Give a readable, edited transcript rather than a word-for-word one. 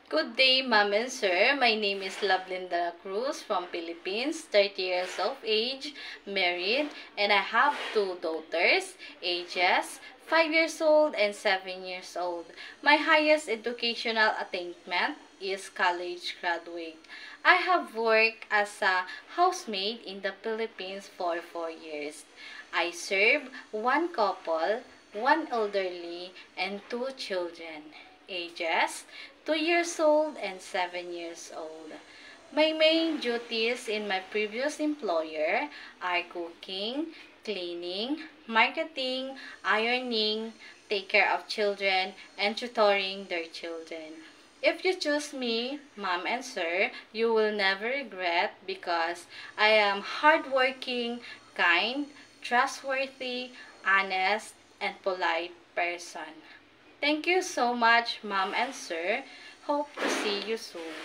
Good day, Ma'am and Sir. My name is Lovelinda Cruz from Philippines, 30 years of age, married, and I have two daughters, ages 5 years old and 7 years old. My highest educational attainment is college graduate. I have worked as a housemaid in the Philippines for 4 years. I serve one couple, one elderly, and two children, ages 2 years old and 7 years old. My main duties in my previous employer are cooking, cleaning, marketing, ironing, take care of children, and tutoring their children. If you choose me, Ma'am and Sir, you will never regret because I am hardworking, kind, trustworthy, honest, and polite person. Thank you so much, Ma'am and Sir. Hope to see you soon.